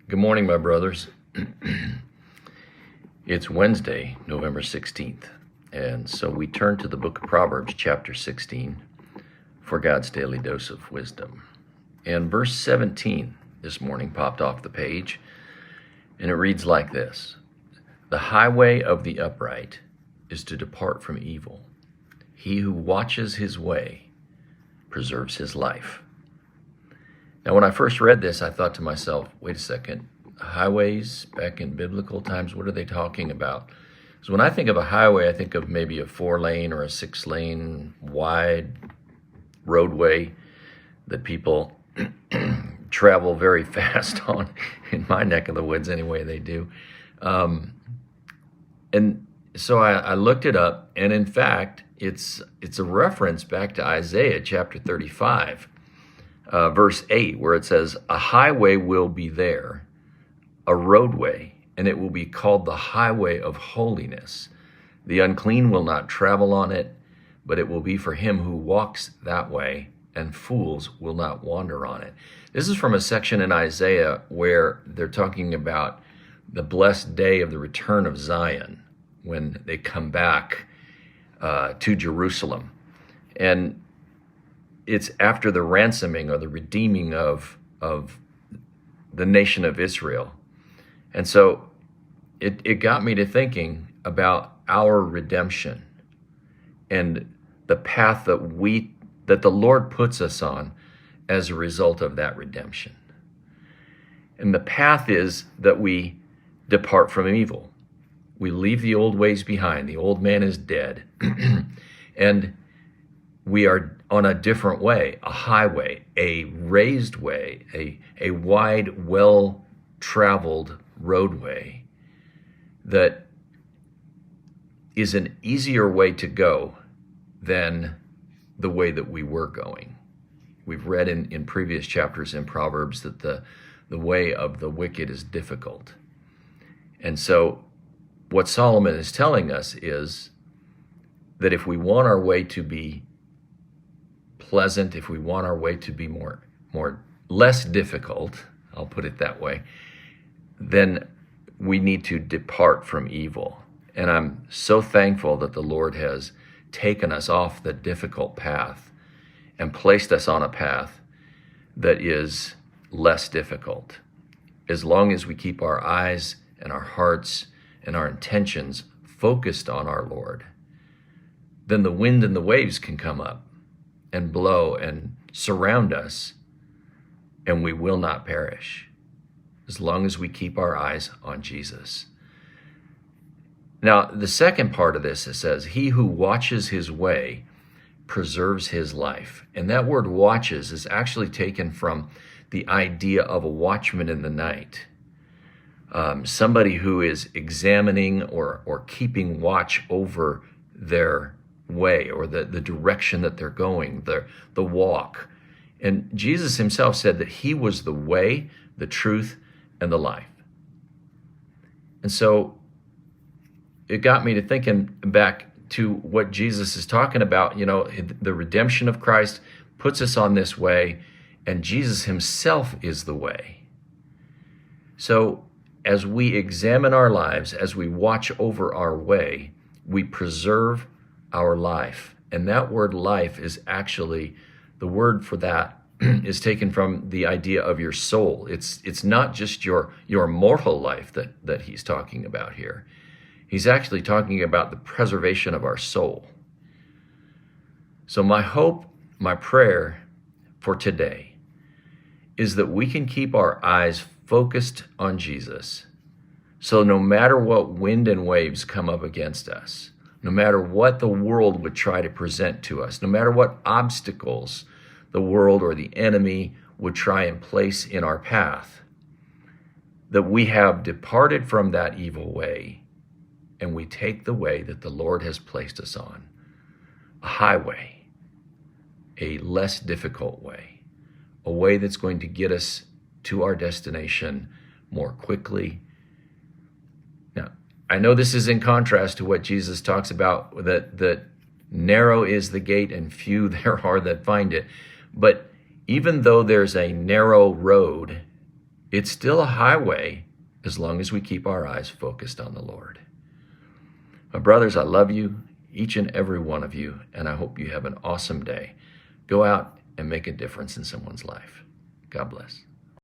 Good morning, my brothers. It's Wednesday, November 16th, and so we turn to the book of Proverbs, chapter 16, for God's daily dose of wisdom. And verse 17 this morning popped off the page, and it reads like this: "The highway of the upright is to depart from evil. He who watches his way preserves his life." Now, when I first read this, I thought to myself, wait a second, highways back in biblical times, what are they talking about? So when I think of a highway, I think of maybe a 4-lane or a 6-lane wide roadway that people travel very fast on. In my neck of the woods, anyway, they do. And so I looked it up, and in fact, it's a reference back to Isaiah chapter 35. Verse 8, where it says, "A highway will be there, a roadway, and it will be called the highway of holiness. The unclean will not travel on it, but it will be for him who walks that way, and fools will not wander on it." This is from a section in Isaiah where they're talking about the blessed day of the return of Zion, when they come back to Jerusalem. And it's after the ransoming or the redeeming of the nation of Israel. And so it got me to thinking about our redemption and the path that the Lord puts us on as a result of that redemption. And the path is that we depart from evil. We leave the old ways behind. The old man is dead. And we are on a different way, a highway, a raised way, a wide, well-traveled roadway that is an easier way to go than the way that we were going. We've read in previous chapters in Proverbs that the way of the wicked is difficult. And so what Solomon is telling us is that if we want our way to be pleasant, if we want our way to be less difficult, I'll put it that way, then we need to depart from evil. And I'm so thankful that the Lord has taken us off the difficult path and placed us on a path that is less difficult. As long as we keep our eyes and our hearts and our intentions focused on our Lord, then the wind and the waves can come up and blow and surround us, and we will not perish as long as we keep our eyes on Jesus. Now, the second part of this, it says, "He who watches his way preserves his life." And that word watches is actually taken from the idea of a watchman in the night. Somebody who is examining or keeping watch over their way or the direction that they're going, the walk. And Jesus himself said that he was the way, the truth, and the life. And so it got me to thinking back to what Jesus is talking about. You know, the redemption of Christ puts us on this way, and Jesus himself is the way. So as we examine our lives, as we watch over our way, we preserve our life. And that word life is actually, the word for that is taken from the idea of your soul. It's not just your mortal life that he's talking about here. He's actually talking about the preservation of our soul. So my hope, my prayer for today is that we can keep our eyes focused on Jesus. So no matter what wind and waves come up against us, no matter what the world would try to present to us, no matter what obstacles the world or the enemy would try and place in our path, that we have departed from that evil way and we take the way that the Lord has placed us on, a highway, a less difficult way, a way that's going to get us to our destination more quickly. Now, I know this is in contrast to what Jesus talks about, that narrow is the gate and few there are that find it. But even though there's a narrow road It's still a highway as long as we keep our eyes focused on the Lord. My brothers, I love you, each and every one of you, and I hope you have an awesome day. Go out and make a difference in someone's life. God bless.